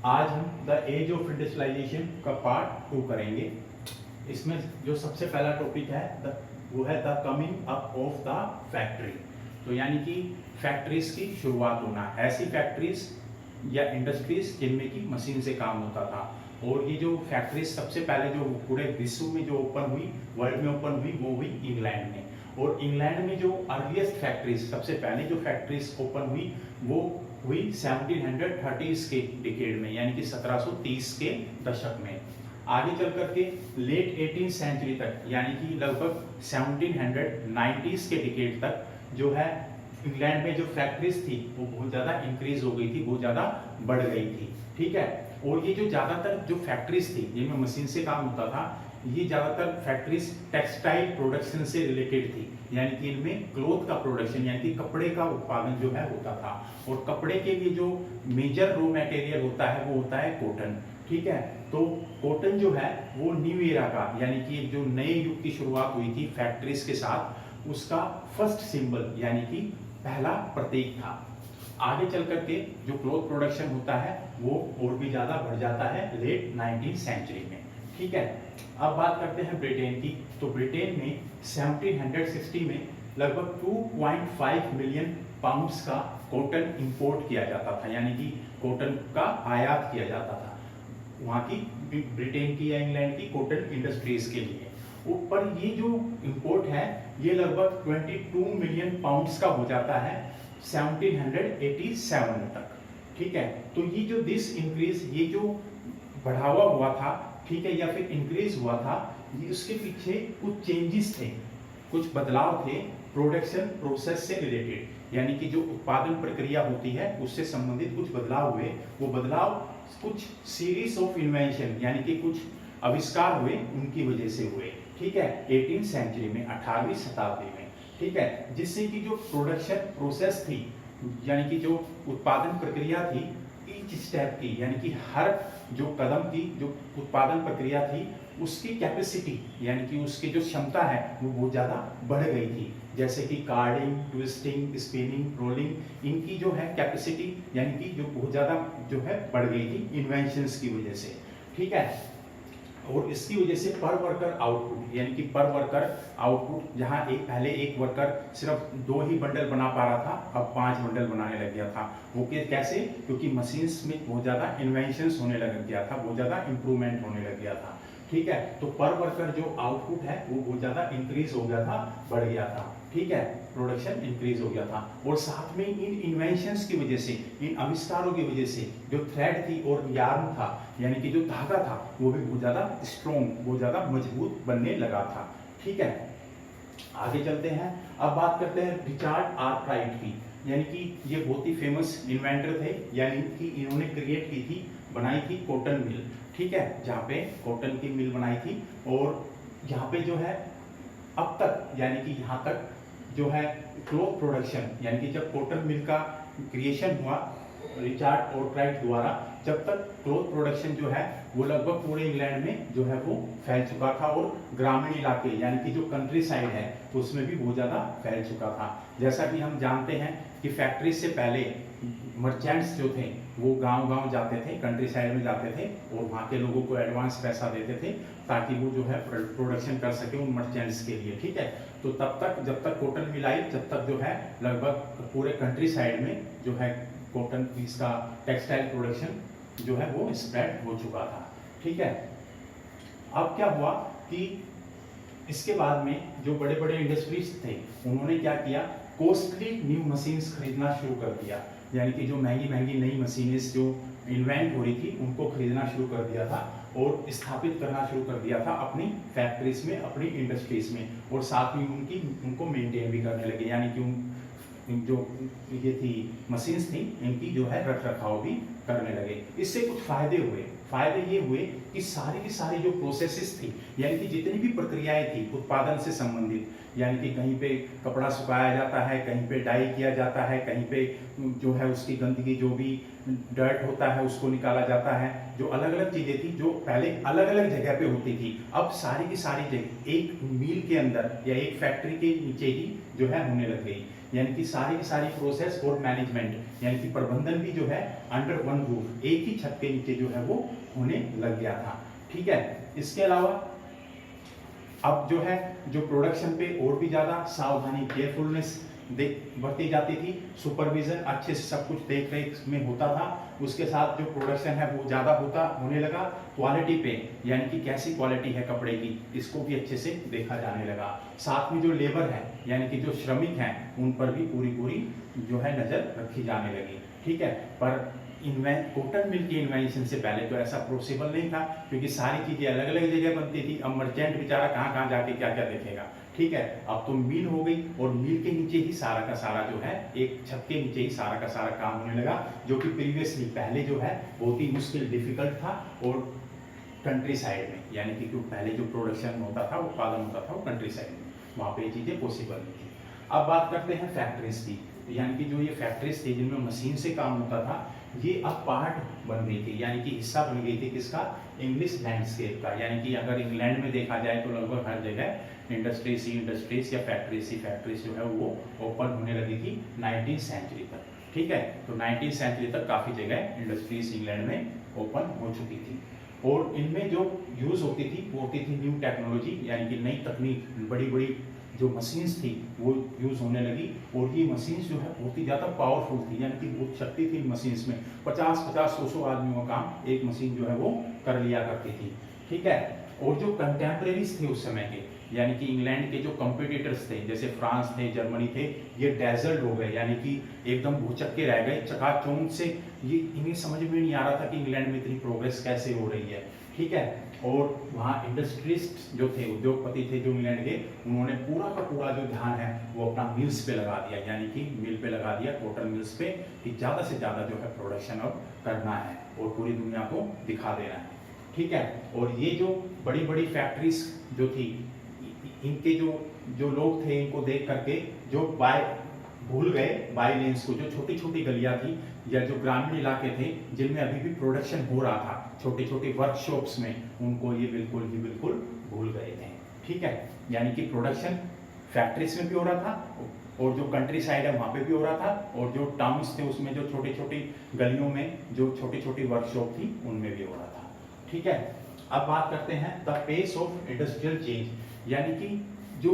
आज हम the age of industrialisation का पार्ट 2 करेंगे। इसमें जो सबसे पहला टॉपिक है वो है the coming up of the factory. तो यानी कि फैक्ट्रीज की शुरुआत होना, ऐसी फैक्ट्रीज या इंडस्ट्रीज जिनमें की मशीन से काम होता था। और ये जो फैक्ट्रीज सबसे पहले जो पूरे विश्व में जो ओपन हुई, वर्ल्ड में ओपन हुई, वो हुई इंग्लैंड में। और इंग्लैंड में जो अर्लीस्ट फैक्ट्रीज, सबसे पहले जो फैक्ट्रीज ओपन हुई वो हुई 1730s के डिकेड में, यानी कि 1730 के दशक में। आगे चल करके लेट 18th सेंचुरी तक, यानी कि लगभग 1790s के डिकेड तक जो है इंग्लैंड में जो फैक्ट्रीज थी वो बहुत ज़्यादा इंक्रीज हो गई थी, बहुत ज़्यादा बढ़ गई थी। ठीक है। और ये जो ज़्यादातर जो फैक्ट्रीज थी जिनमें मशीन से काम होता था, ये ज़्यादातर फैक्ट्रीज टेक्सटाइल प्रोडक्शन से रिलेटेड थी, यानी कि इनमें क्लोथ का प्रोडक्शन यानी कि कपड़े का उत्पादन जो है होता था। और कपड़े के लिए जो मेजर रॉ मटेरियल होता है वो होता है कॉटन। ठीक है। तो कॉटन जो है वो न्यू एरा का, यानी कि जो नए युग की शुरुआत हुई थी फैक्ट्रीज के साथ, उसका फर्स्ट सिंबल यानी कि पहला प्रतीक था। आगे चल करके जो क्लोथ प्रोडक्शन होता है वो और भी ज्यादा बढ़ जाता है लेट 19th सेंचुरी में। ठीक है। अब बात करते हैं ब्रिटेन की। तो ब्रिटेन में 1760 में लगभग 2.5 मिलियन पाउंड्स का कॉटन इंपोर्ट किया जाता था, यानी कि कॉटन का आयात किया जाता था वहाँ की ब्रिटेन की या इंग्लैंड की कॉटन इंडस्ट्रीज के लिए। ऊपर ये जो इंपोर्ट है ये लगभग 22 मिलियन पाउंड्स का हो जाता है 1787 तक। ठीक है। तो ये जो दिस इंक्रीज, ये जो बढ़ावा हुआ था, ठीक है, या फिर इंक्रीज हुआ था, ये उसके पीछे कुछ चेंजेस थे, कुछ बदलाव थे प्रोडक्शन प्रोसेस से रिलेटेड, यानी कि जो उत्पादन प्रक्रिया होती है उससे संबंधित कुछ बदलाव हुए। वो बदलाव कुछ सीरीज ऑफ इन्वेंशन यानी कि कुछ आविष्कार हुए, उनकी वजह से हुए। ठीक है। 18th सेंचुरी में, 18वीं शताब्दी में। ठीक है। जिससे कि जो प्रोडक्शन प्रोसेस थी, यानी कि जो उत्पादन प्रक्रिया थी, ईच स्टेप की, यानी कि हर जो कदम की जो उत्पादन प्रक्रिया थी उसकी कैपेसिटी, यानी कि उसकी जो क्षमता है वो बहुत ज़्यादा बढ़ गई थी। जैसे कि कार्डिंग, ट्विस्टिंग, स्पिनिंग, रोलिंग, इनकी जो है कैपेसिटी यानी कि जो बहुत ज़्यादा जो है बढ़ गई थी इन्वेंशंस की वजह से। ठीक है। और इसकी वजह से पर वर्कर आउटपुट, यानी कि पर वर्कर आउटपुट, जहां पहले एक वर्कर सिर्फ 2 ही बंडल बना पा रहा था, अब 5 बंडल बनाने लग गया था। वो कैसे? क्योंकि मशीन्स में बहुत ज़्यादा इन्वेंशंस होने लग गया था, बहुत ज़्यादा इंप्रूवमेंट होने लग गया था। ठीक है। तो पर वर्कर जो आउटपुट है वो बहुत ज़्यादा इंक्रीज हो गया था, बढ़ गया था। ठीक है। प्रोडक्शन इंक्रीज हो गया था। और साथ में इन इन्वेंशंस की वजह से, इन आविष्कारों की वजह से जो थ्रेड थी और यार्न था, यानी कि जो धागा था, वो भी बहुत ज़्यादा स्ट्रॉन्ग, बहुत ज़्यादा मजबूत बनने लगा था। ठीक है। आगे चलते हैं। अब बात करते हैं रिचर्ड आर्कराइट की, यानी कि ये बहुत ही फेमस इन्वेंटर थे, यानी कि इन्होंने क्रिएट की थी, बनाई थी कॉटन मिल। ठीक है। जहाँ पे कॉटन की मिल बनाई थी। और यहाँ पे जो है अब तक, यानी कि यहाँ तक जो है क्लोथ प्रोडक्शन, यानी कि जब कॉटन मिल का क्रिएशन हुआ रिचर्ड आर्कराइट द्वारा, जब तक क्लोथ प्रोडक्शन जो है वो लगभग पूरे इंग्लैंड में जो है वो फैल चुका था। और ग्रामीण इलाके यानी कि जो कंट्री साइड है उसमें भी बहुत ज़्यादा फैल चुका था। जैसा कि हम जानते हैं कि फैक्ट्री से पहले मर्चेंट्स जो थे वो गांव-गांव जाते थे, कंट्री साइड में जाते थे और वहाँ के लोगों को एडवांस पैसा देते थे ताकि वो जो है प्रोडक्शन कर सके उन मर्चेंट्स के लिए। ठीक है। तो तब तक, जब तक कॉटन मिल आई, जब तक जो है लगभग पूरे कंट्री साइड में जो है कॉटन इसका टेक्सटाइल प्रोडक्शन जो है वो स्प्रेड हो चुका था। ठीक है। अब क्या हुआ कि इसके बाद में जो बड़े बड़े इंडस्ट्रीज थे उन्होंने क्या किया, कॉस्टली न्यू मशीन्स खरीदना शुरू कर दिया, यानी कि जो महंगी महंगी नई मशीनें जो इन्वेंट हो रही थी उनको खरीदना शुरू कर दिया था और स्थापित करना शुरू कर दिया था अपनी फैक्ट्रीज में, अपनी इंडस्ट्रीज में। और साथ में उनको मेंटेन भी करने लगे, यानी कि जो ये थी मशीन्स थी इनकी जो है रख रखाव भी करने लगे। इससे कुछ फायदे हुए। फायदे ये हुए कि सारी की सारी जो प्रोसेसेस थी, यानी कि जितनी भी प्रक्रियाएं थी उत्पादन से संबंधित, यानी कि कहीं पे कपड़ा सुखाया जाता है, कहीं पे डाई किया जाता है, कहीं पे जो है उसकी गंदगी, जो भी डर्ट होता है उसको निकाला जाता है। जो अलग अलग चीज़ें थी जो पहले अलग अलग जगह पे होती थी, अब सारी की सारी जगह एक मील के अंदर या एक फैक्ट्री के नीचे ही जो है होने लग गई। यानी कि सारी की सारी प्रोसेस और मैनेजमेंट यानी कि प्रबंधन भी जो है अंडर वन रूफ, एक ही छत के नीचे जो है वो होने लग गया था। ठीक है, इसके अलावा अब जो है जो प्रोडक्शन पे और भी ज्यादा सावधानी, केयरफुलनेस बरती जाती थी, सुपरविजन अच्छे से सब कुछ देख रेख में होता था। उसके साथ जो प्रोडक्शन है वो ज्यादा होने लगा। क्वालिटी पे यानी कि कैसी क्वालिटी है कपड़े की, इसको भी अच्छे से देखा जाने लगा। साथ में जो लेबर है यानी कि जो श्रमिक हैं उन पर भी पूरी जो है नजर रखी जाने लगी। ठीक है, पर कॉटन मिल की इन्वेंशन से पहले तो ऐसा पॉसिबल नहीं था, क्योंकि सारी चीजें अलग अलग जगह बनती थी। अब मर्चेंट बेचारा कहाँ कहाँ जाके क्या क्या देखेगा। ठीक है, अब तो मिल हो गई और मिल के नीचे ही सारा का सारा जो है, एक छत के नीचे ही सारा का सारा काम होने लगा, जो कि प्रीवियसली पहले जो है बहुत ही मुश्किल डिफिकल्ट था। और कंट्री साइड में यानी कि जो पहले जो प्रोडक्शन होता था, उत्पादन होता था, वो कंट्री साइड में, वहाँ पे ये चीजें पॉसिबल नहीं थी। अब बात करते हैं फैक्ट्रीज की, यानी कि जो ये फैक्ट्रीज थी जिनमें मशीन से काम होता था, ये अब पार्ट बन गई थी, यानी कि हिस्सा बन गई थी किसका, इंग्लिश लैंडस्केप का। यानी कि अगर इंग्लैंड में देखा जाए तो लगभग हर जगह इंडस्ट्रीज या फैक्ट्रीज जो है वो ओपन होने लगी थी 19th सेंचुरी तक। ठीक है, तो 19th सेंचुरी तक काफी जगह इंडस्ट्रीज इंग्लैंड में ओपन हो चुकी थी। और इनमें जो यूज होती थी वो होती थी न्यू टेक्नोलॉजी, यानी कि नई तकनीक, बड़ी बड़ी जो मशीन्स थी वो यूज होने लगी। और ये मशीन्स जो है बहुत ही ज़्यादा पावरफुल थी, यानी कि बहुत शक्ति थी मशीन्स में। 50-100 आदमियों का काम एक मशीन जो है वो कर लिया करती थी। ठीक है, और जो कंटेम्प्रेरीज थे उस समय के, यानी कि इंग्लैंड के जो कंपिटिटर्स थे, जैसे फ्रांस थे, जर्मनी थे, ये डेजर्ट हो गए, यानी कि एकदम भूचक्के रह गए, चकाचौंध से। ये इन्हें समझ में नहीं आ रहा था कि इंग्लैंड में इतनी प्रोग्रेस कैसे हो रही है। ठीक है, और वहाँ इंडस्ट्रिस्ट जो थे, उद्योगपति थे जो इंग्लैंड के, उन्होंने पूरा का पूरा जो ध्यान है वो अपना मिल्स पे लगा दिया, यानी कि मिल पे लगा दिया, कॉटन मिल्स पे, कि ज़्यादा से ज़्यादा जो है प्रोडक्शन अब करना है और पूरी दुनिया को दिखा देना है। ठीक है, और ये जो बड़ी बड़ी फैक्ट्रीज जो थी, इनके जो लोग थे, इनको देख करके जो भूल गए बाई लेन्स को, जो छोटी छोटी गलियां थी या जो ग्रामीण इलाके थे जिनमें अभी भी प्रोडक्शन हो रहा था, छोटे छोटे वर्कशॉप्स में, उनको ये बिल्कुल भूल गए थे। ठीक है, यानी कि प्रोडक्शन फैक्ट्रीज में भी हो रहा था और जो कंट्री साइड है वहाँ पे भी हो रहा था, और जो टाउन्स थे उसमें जो छोटी छोटी गलियों में जो छोटी छोटी वर्कशॉप थी उनमें भी हो रहा था। ठीक है, अब बात करते हैं the pace of industrial change, यानी कि जो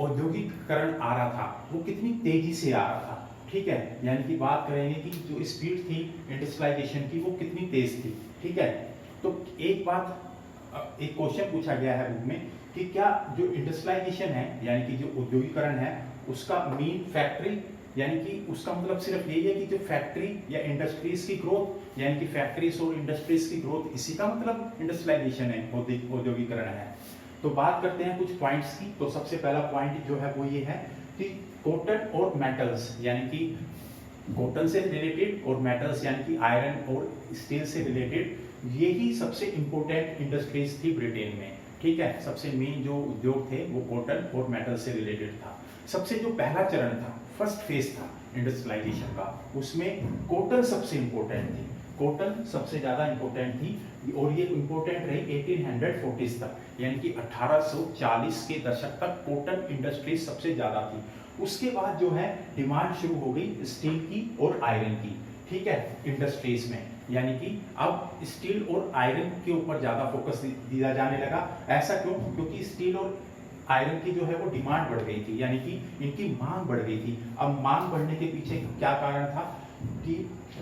औद्योगिकरण आ रहा था वो कितनी तेजी से आ रहा था। ठीक है, यानी कि बात करेंगे कि जो स्पीड थी इंडस्ट्रियलाइजेशन की वो कितनी तेज थी। ठीक है, तो एक क्वेश्चन पूछा गया है बुक में कि क्या जो इंडस्ट्रियलाइजेशन है यानी कि जो औद्योगिकरण है उसका मीन फैक्ट्री, यानी कि उसका मतलब सिर्फ यही है कि जो फैक्ट्री या इंडस्ट्रीज की ग्रोथ, यानी कि फैक्ट्रीज और इंडस्ट्रीज की ग्रोथ, इसी का मतलब इंडस्ट्रियलाइजेशन है, औद्योगिकरण है। तो बात करते हैं कुछ पॉइंट्स की। तो सबसे पहला पॉइंट जो है वो ये है कि कॉटन और मेटल्स, यानी कि कॉटन से रिलेटेड और मेटल्स यानी कि आयरन और स्टील से रिलेटेड, यही सबसे इंपॉर्टेंट इंडस्ट्रीज थी ब्रिटेन में। ठीक है, सबसे मेन जो उद्योग थे वो कॉटन और मेटल से रिलेटेड था। सबसे जो पहला चरण था, फर्स्ट फेज था इंडस्ट्रियलाइजेशन का, उसमें कॉटन सबसे इंपॉर्टेंट थी, कॉटन सबसे ज्यादा इंपॉर्टेंट थी। और ये इंपॉर्टेंट रही 1840s तक, यानी कि 1840 के दशक तक कॉटन इंडस्ट्री सबसे ज्यादा थी। उसके बाद जो है डिमांड शुरू हो गई स्टील की और आयरन की। ठीक है, इंडस्ट्रीज में, यानी कि अब स्टील और आयरन के ऊपर ज्यादा फोकस दिया जाने लगा। ऐसा क्यों? क्योंकि स्टील और आयरन की जो है वो डिमांड बढ़ गई थी, यानी कि इनकी मांग बढ़ गई थी। अब मांग बढ़ने के पीछे क्या कारण था कि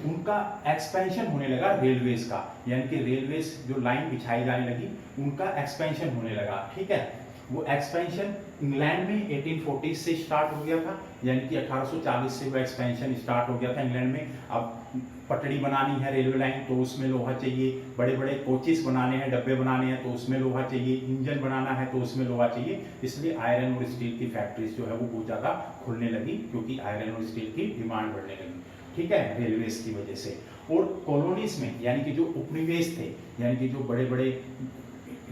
उनका एक्सपेंशन होने लगा रेलवेज का, यानी कि रेलवेज जो लाइन बिछाई जाने लगी उनका एक्सपेंशन होने लगा। ठीक है, वो एक्सपेंशन इंग्लैंड में 1840 से स्टार्ट हो गया था, यानी कि 1840 से वो एक्सपेंशन स्टार्ट हो गया था इंग्लैंड में। अब पटड़ी बनानी है रेलवे लाइन तो उसमें लोहा चाहिए, बड़े बड़े कोचेस बनाने हैं, डब्बे बनाने हैं तो उसमें लोहा चाहिए, इंजन बनाना है तो उसमें लोहा चाहिए। इसलिए आयरन और स्टील की फैक्ट्रीज जो है वो बहुत ज़्यादा खुलने लगी, क्योंकि आयरन और स्टील की डिमांड बढ़ने लगी। ठीक है, रेलवेज की वजह से। और कॉलोनीज में, यानी कि जो उपनिवेश थे, यानी कि जो बड़े बड़े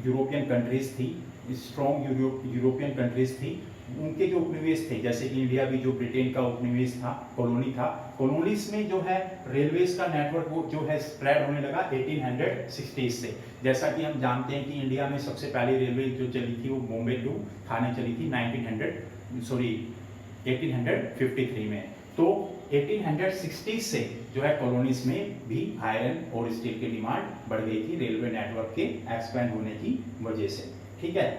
यूरोपियन कंट्रीज थी, स्ट्रॉन्ग यूरोपियन कंट्रीज थी, उनके जो उपनिवेश थे, जैसे इंडिया भी जो ब्रिटेन का उपनिवेश था, कॉलोनी था, कॉलोनीज में जो है रेलवेज का नेटवर्क वो जो है स्प्रेड होने लगा 1860 से। जैसा कि हम जानते हैं कि इंडिया में सबसे पहली रेलवे जो चली थी वो बॉम्बे टू थाने चली थी 1853 में। तो 1860 से जो है कॉलोनीज में भी आयरन और स्टील की डिमांड बढ़ गई थी रेलवे नेटवर्क के एक्सपेंड होने की वजह से, ठीक है।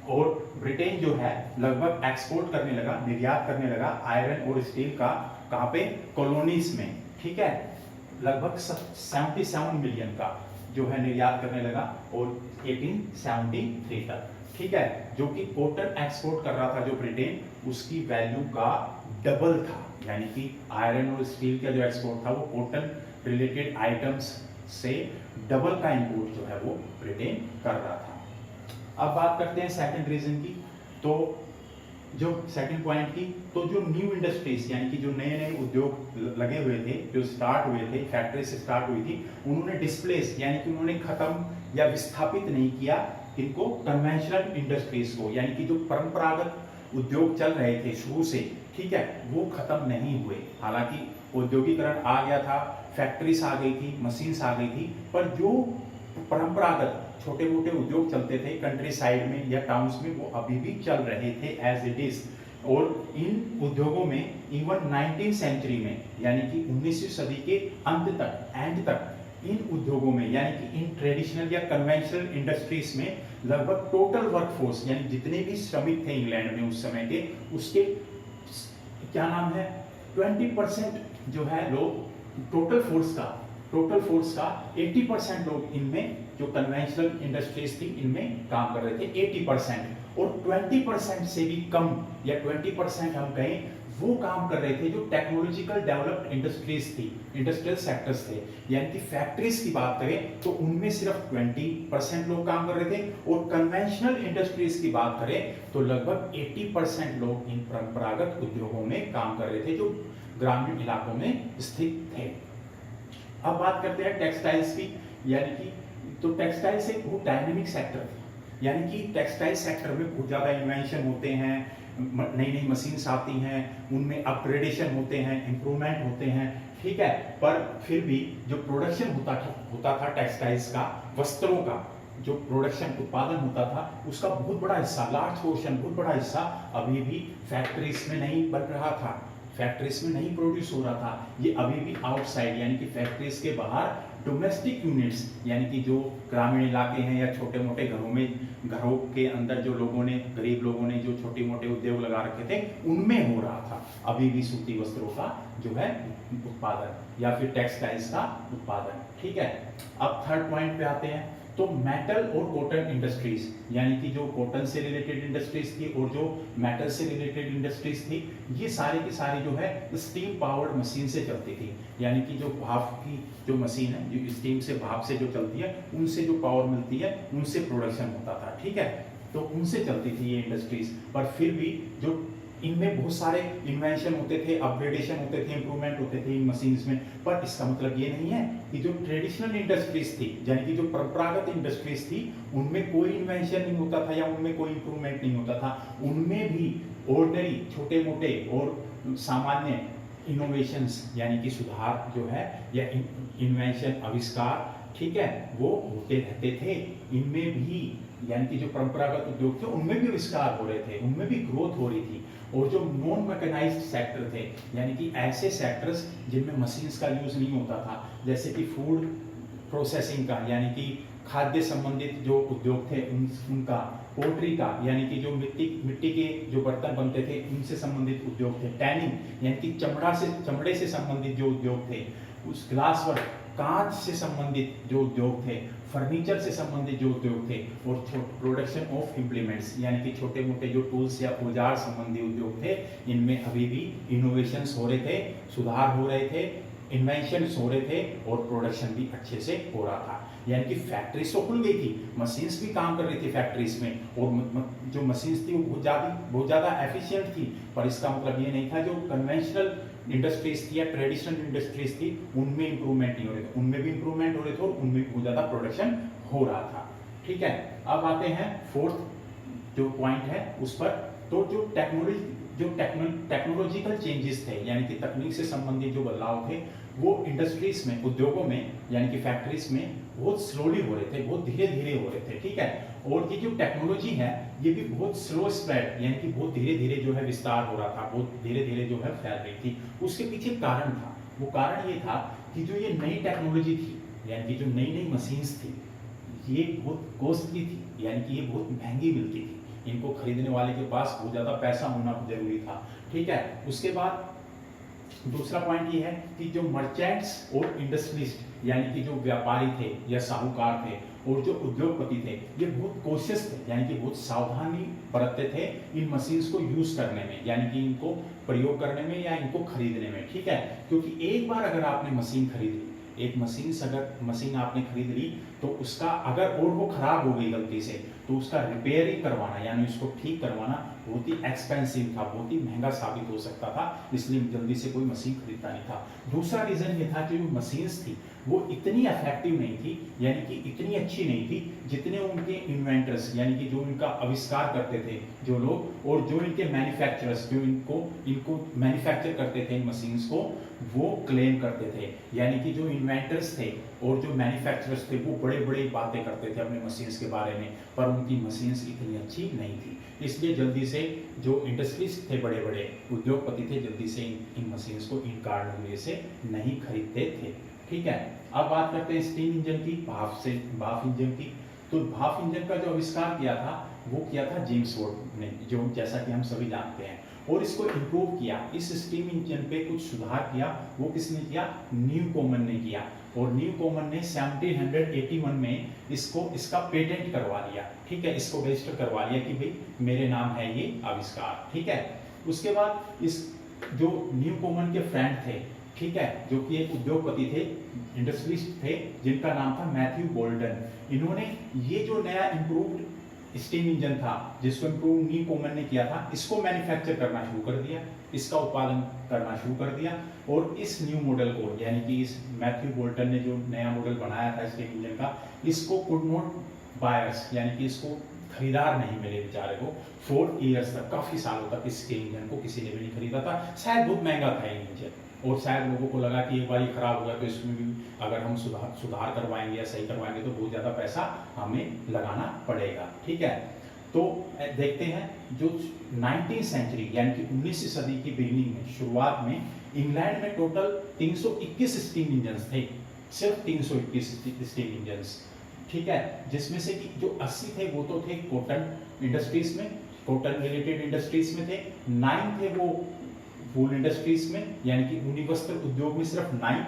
और ब्रिटेन जो है लगभग एक्सपोर्ट करने लगा, निर्यात करने लगा आयरन और स्टील का, कहाँ पे, कॉलोनीज में, ठीक है। लगभग 77 मिलियन का जो है निर्यात करने लगा और 1873 तक, ठीक है। जो कि कॉटन एक्सपोर्ट कर रहा था जो ब्रिटेन, उसकी वैल्यू का डबल था, यानी कि आयरन और स्टील का जो एक्सपोर्ट था वो कॉटन रिलेटेड आइटम्स से डबल का इंपोर्ट जो है वो ब्रिटेन कर रहा था। अब बात करते हैं सेकंड रीजन की, तो जो सेकंड पॉइंट की, तो जो न्यू इंडस्ट्रीज यानी कि जो नए नए उद्योग लगे हुए थे, जो स्टार्ट हुए थे, फैक्ट्री से स्टार्ट हुई थी, उन्होंने डिस्प्लेस यानी कि उन्होंने खत्म या विस्थापित नहीं किया इनको कन्वेंशनल इंडस्ट्रीज को, यानी कि जो परंपरागत उद्योग चल रहे थे शुरू से, ठीक है, वो खत्म नहीं हुए। हालांकि औद्योगिकरण आ गया था, फैक्ट्रीज आ गई थी, मशीन्स आ गई थी, पर जो परंपरागत छोटे मोटे उद्योग चलते थे कंट्री साइड में या टाउन्स में, वो अभी भी चल रहे थे एज इट इज। और इन उद्योगों में इवन 19वीं सेंचुरी में यानी कि 19वीं सदी के अंत तक, एंड तक, इन उद्योगों में यानी कि इन ट्रेडिशनल या कन्वेंशनल इंडस्ट्रीज में लगभग टोटल वर्कफोर्स यानी जितने भी श्रमिक थे इंग्लैंड में उस समय के, उसके क्या नाम है 20% जो है लोग टोटल फोर्स का 80% लोग इनमें जो कन्वेंशनल इंडस्ट्रीज थी इनमें काम कर रहे थे 80%, और 20% से भी कम या 20% हम कहें वो काम कर रहे थे जो टेक्नोलॉजिकल डेवलप्ड इंडस्ट्रीज थी, इंडस्ट्रियल सेक्टर्स थे। यानी कि फैक्ट्रीज की बात करें तो उनमें सिर्फ 20% लोग काम कर रहे थे, और कन्वेंशनल इंडस्ट्रीज की बात करें तो लगभग 80% लोग इन परंपरागत उद्योगों में काम कर रहे थे जो ग्रामीण इलाकों में स्थित थे। अब बात करते हैं टेक्सटाइल्स की, यानी कि तो टेक्सटाइल्स एक बहुत डायनेमिक सेक्टर था, यानी कि टेक्सटाइल सेक्टर में बहुत ज़्यादा इन्वेंशन होते हैं, नई नई मशीन्स आती हैं, उनमें अपग्रेडेशन होते हैं, इम्प्रूवमेंट होते हैं, ठीक है। पर फिर भी जो प्रोडक्शन होता था टेक्सटाइल्स का, वस्त्रों का जो प्रोडक्शन उत्पादन होता था, उसका बहुत बड़ा हिस्सा, लार्ज पोर्शन, बहुत बड़ा हिस्सा अभी भी फैक्ट्रीज में नहीं बन रहा था, फैक्ट्रीज में नहीं प्रोड्यूस हो रहा था। ये अभी भी आउटसाइड यानी कि फैक्ट्रीज के बाहर डोमेस्टिक यूनिट्स यानी कि जो ग्रामीण इलाके हैं या छोटे मोटे घरों के अंदर जो लोगों ने, गरीब लोगों ने जो छोटे मोटे उद्योग लगा रखे थे, उनमें हो रहा था अभी भी सूती वस्त्रों का जो है उत्पादन या फिर टेक्सटाइल्स का उत्पादन, ठीक है। अब थर्ड पॉइंट पे आते हैं, तो मेटल और कॉटन इंडस्ट्रीज यानी कि जो कॉटन से रिलेटेड इंडस्ट्रीज थी और जो मेटल से रिलेटेड इंडस्ट्रीज थी, ये सारी की सारी जो है स्टीम पावर्ड मशीन से चलती थी, यानी कि जो भाप की जो मशीन है, जो स्टीम से, भाप से जो चलती है, उनसे जो पावर मिलती है उनसे प्रोडक्शन होता था, ठीक है। तो उनसे चलती थी ये इंडस्ट्रीज, पर फिर भी जो इनमें बहुत सारे इन्वेंशन होते थे, अपग्रेडेशन होते थे, इंप्रूवमेंट होते थे इन मशीन्स में, पर इसका मतलब ये नहीं है कि जो ट्रेडिशनल इंडस्ट्रीज थी यानी कि जो परंपरागत इंडस्ट्रीज थी उनमें कोई इन्वेंशन नहीं होता था या उनमें कोई इंप्रूवमेंट नहीं होता था। उनमें भी ऑर्डिनरी छोटे मोटे और सामान्य इनोवेशंस यानी कि सुधार जो है या इन्वेंशन, आविष्कार, ठीक है, वो होते रहते थे। इनमें भी यानी कि जो परंपरागत उद्योग थे उनमें भी आविष्कार हो रहे थे, उनमें भी ग्रोथ हो रही थी। और जो नॉन मैकेनाइज्ड सेक्टर थे यानी कि ऐसे सेक्टर्स जिनमें मशीन्स का यूज नहीं होता था, जैसे कि फूड प्रोसेसिंग का यानी कि खाद्य संबंधित जो उद्योग थे उनका, पोल्ट्री का यानी कि जो मिट्टी के जो बर्तन बनते थे उनसे संबंधित उद्योग थे, टैनिंग यानी कि चमड़े से संबंधित जो उद्योग थे, उस ग्लास वर्क, कांच से संबंधित जो उद्योग थे, फर्नीचर से संबंधित जो उद्योग थे, और प्रोडक्शन ऑफ इम्प्लीमेंट्स यानी कि छोटे मोटे जो टूल्स या औजार संबंधी उद्योग थे, इनमें अभी भी इनोवेशंस हो रहे थे, सुधार हो रहे थे, इन्वेंशंस हो रहे थे और प्रोडक्शन भी अच्छे से हो रहा था। यानी कि फैक्ट्रीज तो खुल गई थी, मशीन्स भी काम कर रही थी फैक्ट्रीज में, और जो मशीन्स थी वो बहुत ज़्यादा एफिशिएंट थी, पर इसका मतलब ये नहीं था जो कन्वेंशनल इंडस्ट्रीज थी या ट्रेडिशनल इंडस्ट्रीज थी उनमें इंप्रूवमेंट नहीं हो रहे थे, उनमें भी इंप्रूवमेंट हो रहे थे और उनमें बहुत ज़्यादा प्रोडक्शन हो रहा था, ठीक है। अब आते हैं फोर्थ जो पॉइंट है उस पर, तो जो जो टेक्नोलॉजिकल चेंजेस थे, यानी कि तकनीक से संबंधित जो बदलाव थे, वो इंडस्ट्रीज में, उद्योगों में, यानी कि फैक्ट्रीज में बहुत स्लोली हो रहे थे, बहुत धीरे धीरे हो रहे थे, ठीक है। और ये जो टेक्नोलॉजी है ये भी बहुत स्लो स्प्रेड, यानी कि बहुत धीरे धीरे जो है विस्तार हो रहा था, बहुत धीरे धीरे जो है फैल रही थी। उसके पीछे कारण था, वो कारण ये था कि जो ये नई टेक्नोलॉजी थी, यानी कि जो नई नई मशीन्स थी, ये बहुत कॉस्टली थी, यानी कि ये बहुत महंगी मिलती थी, इनको खरीदने वाले के पास बहुत ज़्यादा पैसा होना जरूरी था, ठीक है। उसके बाद दूसरा पॉइंट ये है कि जो मर्चेंट्स और इंडस्ट्रियलिस्ट, यानी कि जो व्यापारी थे या साहूकार थे और जो उद्योगपति थे, ये बहुत कोशिश थे, यानी कि बहुत सावधानी बरतते थे इन मशीन्स को यूज करने में, यानी कि इनको प्रयोग करने में या इनको खरीदने में, ठीक है। क्योंकि एक बार अगर आपने मशीन खरीद ली, एक मशीन आपने खरीद ली, तो उसका अगर और वो खराब हो गई गलती से, तो उसका रिपेयरिंग करवाना, यानी उसको ठीक करवाना बहुत ही एक्सपेंसिव था, बहुत ही महंगा साबित हो सकता था, इसलिए जल्दी से कोई मशीन खरीदता नहीं था। दूसरा रीजन ये था कि जो मशीन्स थी वो इतनी इफेक्टिव नहीं थी, यानी कि इतनी अच्छी नहीं थी जितने उनके इन्वेंटर्स, यानी कि जो इनका आविष्कार करते थे जो लोग, और जो इनके मैन्युफैक्चरर्स, जो इनको मैन्युफैक्चर करते थे इन मशीन्स को, वो क्लेम करते थे। यानी कि जो इन्वेंटर्स थे और जो मैन्युफैक्चरर्स थे वो बड़े बड़े बातें करते थे अपने मशीन्स के बारे में, पर उनकी मशीन्स इतनी अच्छी नहीं थी, इसलिए जल्दी से जो इंडस्ट्रीज थे, बड़े बड़े उद्योगपति थे, जल्दी से इन मशीन्स को इन कारणों से नहीं खरीदते थे, ठीक है। अब बात करते हैं स्टीम इंजन की, भाप इंजन की। तो भाप इंजन का जो आविष्कार किया था वो किया था जेम्स वॉट ने, जो जैसा कि हम सभी जानते हैं, और इसको इम्प्रूव किया, इस स्टीम इंजन पे कुछ सुधार किया, वो किसने किया? न्यूकोमन ने किया। और न्यूकोमन ने 1781 में इसका पेटेंट करवा लिया, ठीक है, इसको रजिस्टर करवा लिया कि भाई मेरे नाम है ये आविष्कार, ठीक है। उसके बाद इस जो न्यूकोमन के फ्रेंड थे, ठीक है, जो कि एक उद्योगपति थे, इंडस्ट्रियलिस्ट थे, जिनका नाम था मैथ्यू बोल्डन, इन्होंने ये जो नया इम्प्रूव्ड स्टीम इंजन था, जिसको इम्प्रूव न्यूकोमन ने किया था, इसको मैन्युफैक्चर करना शुरू कर दिया, इसका उत्पादन करना शुरू कर दिया। और इस न्यू मॉडल को, यानी कि इस मैथ्यू बोल्टन ने जो नया मॉडल बनाया था स्टीम इंजन का, इसको कुड नॉट बायर्स, यानी कि इसको खरीदार नहीं मिले बेचारे को 4 इयर्स तक, काफी सालों तक इस इंजन को किसी ने भी नहीं खरीदा था। शायद बहुत महंगा था ये इंजन, और शायद लोगों को लगा कि एक बार खराब हो गया तो इसमें भी अगर हम सुधार करवाएंगे या सही करवाएंगे तो बहुत ज़्यादा पैसा हमें लगाना पड़ेगा, ठीक है। तो देखते हैं जो 19वीं सेंचुरी, यानी कि 19वीं सदी की बिगिनिंग में, शुरुआत में इंग्लैंड में टोटल 321 स्टीम इंजन थे, सिर्फ 321 स्टीम इंजन, ठीक है, जिसमें से कि जो 80 थे वो तो थे कॉटन इंडस्ट्रीज में, कॉटन रिलेटेड इंडस्ट्रीज में थे, 9 थे वो वूल इंडस्ट्रीज में, यानी कि ऊनी वस्त्र उद्योग में सिर्फ 9,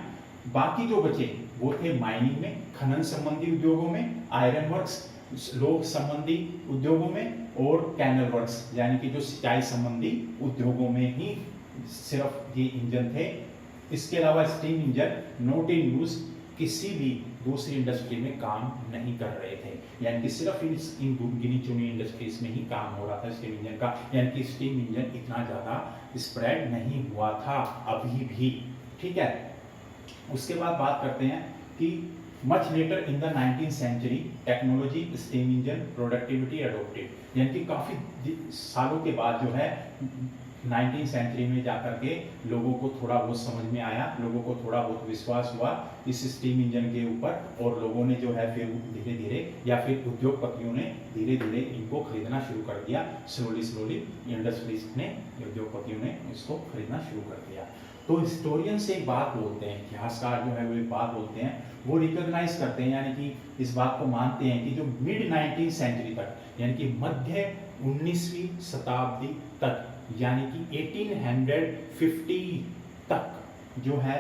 बाकी जो बचे वो थे माइनिंग में, खनन संबंधी उद्योगों में, आयरन वर्क्स, लोह संबंधी उद्योगों में, और कैनल वर्क्स, यानी कि जो सिंचाई संबंधी उद्योगों में ही सिर्फ ये इंजन थे। इसके अलावा steam engine not in use किसी भी दूसरी इंडस्ट्री में काम नहीं कर रहे थे, यानी कि सिर्फ इन गिनी चुनी इंडस्ट्रीज में ही काम हो रहा था स्टीम इंजन का, यानी कि स्टीम इंजन इतना ज़्यादा स्प्रेड नहीं हुआ था अभी भी, ठीक है। उसके बाद बात करते हैं कि much later in the 19th century technology steam engine productivity adopted, यानी कि काफ़ी सालों के बाद जो है 19वीं सेंचुरी में जाकर के लोगों को थोड़ा बहुत समझ में आया, लोगों को थोड़ा बहुत विश्वास हुआ इस स्टीम इंजन के ऊपर, और लोगों ने जो है फिर धीरे धीरे, या फिर उद्योगपतियों ने धीरे धीरे इनको खरीदना शुरू कर दिया, स्लोली इंडस्ट्रीज ने, उद्योगपतियों ने इसको खरीदना शुरू कर दिया। तो हिस्टोरियन से एक बात बोलते हैं, इतिहासकार जो है वो एक बात बोलते हैं, वो रिकॉग्नाइज करते हैं, यानी कि इस बात को मानते हैं कि जो मिड 19वीं सेंचुरी तक, यानी कि मध्य 19वीं शताब्दी तक, यानी कि 1850 तक जो है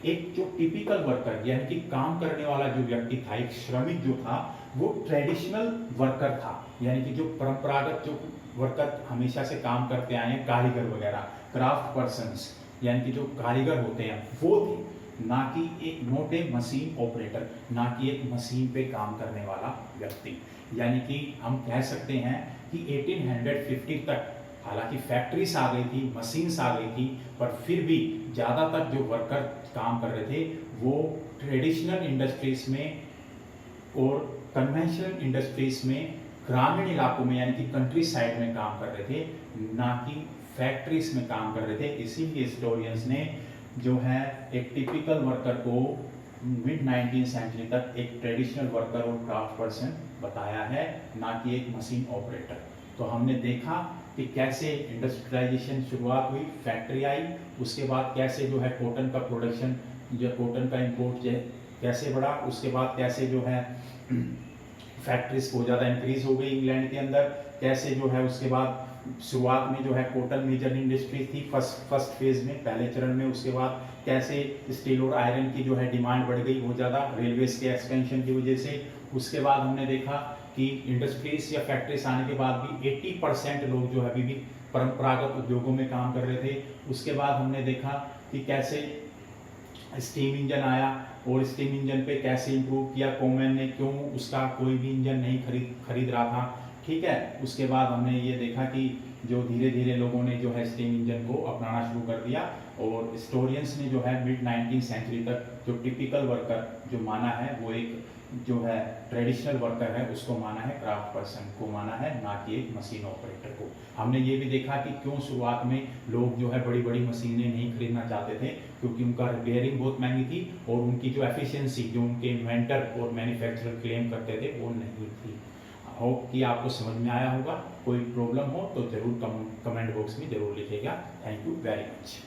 एक जो टिपिकल वर्कर, यानी कि काम करने वाला जो व्यक्ति था, एक श्रमिक जो था, वो ट्रेडिशनल वर्कर था, यानी कि जो परंपरागत जो वर्कर हमेशा से काम करते आए हैं, कारीगर वगैरह, क्राफ्ट पर्सन्स, यानी कि जो कारीगर होते हैं वो थे, ना कि एक नॉट ए मशीन ऑपरेटर, ना कि एक मशीन पे काम करने वाला व्यक्ति। यानी कि हम कह सकते हैं कि 1850 तक हालांकि फैक्ट्रीज आ गई थी, मशीन्स आ गई थी, पर फिर भी ज़्यादातर जो वर्कर काम कर रहे थे वो ट्रेडिशनल इंडस्ट्रीज में और कन्वेंशनल इंडस्ट्रीज में, ग्रामीण इलाकों में, यानी कि कंट्री साइड में काम कर रहे थे, ना कि फैक्ट्रीज में काम कर रहे थे। इसीलिए हिस्टोरियंस ने जो है एक टिपिकल वर्कर को मिड 19th सेंचुरी तक एक ट्रेडिशनल वर्कर और क्राफ्ट पर्सन बताया है, ना कि एक मशीन ऑपरेटर। तो हमने देखा कि कैसे इंडस्ट्रियलाइजेशन शुरुआत हुई, फैक्ट्री आई, उसके बाद कैसे जो है कॉटन का प्रोडक्शन, जो कॉटन का इंपोर्ट कैसे बढ़ा, उसके बाद कैसे जो है फैक्ट्रीज बहुत ज़्यादा इंक्रीज हो गई इंग्लैंड के अंदर, कैसे जो है उसके बाद शुरुआत में जो है कॉटन मेजर इंडस्ट्री थी फर्स्ट फेज में, पहले चरण में, उसके बाद कैसे स्टील और आयरन की जो है डिमांड बढ़ गई बहुत ज़्यादा रेलवेज के एक्सपेंशन की वजह से। उसके बाद हमने देखा कि इंडस्ट्रीज या फैक्ट्रीज आने के बाद भी 80% लोग जो है अभी भी परंपरागत उद्योगों में काम कर रहे थे। उसके बाद हमने देखा कि कैसे स्टीम इंजन आया और स्टीम इंजन पे कैसे इंप्रूव किया कॉमन ने, क्यों उसका कोई भी इंजन नहीं खरीद रहा था, ठीक है। उसके बाद हमने ये देखा कि जो धीरे धीरे लोगों ने जो है स्टीम इंजन को अपनाना शुरू कर दिया, और हिस्टोरियंस ने जो है मिड 19th सेंचुरी तक जो टिपिकल वर्कर जो माना है वो एक जो है ट्रेडिशनल वर्कर है, उसको माना है, क्राफ्ट पर्सन को माना है, ना कि एक मशीन ऑपरेटर को। हमने ये भी देखा कि क्यों शुरुआत में लोग जो है बड़ी बड़ी मशीनें नहीं खरीदना चाहते थे, क्योंकि उनका रिपेयरिंग बहुत महंगी थी और उनकी जो एफिशिएंसी जो उनके इन्वेंटर और मैन्युफैक्चरर क्लेम करते थे वो नहीं थी। होप कि आपको समझ में आया होगा। कोई प्रॉब्लम हो तो ज़रूर कमेंट बॉक्स में ज़रूर लिखिएगा। Thank you very much.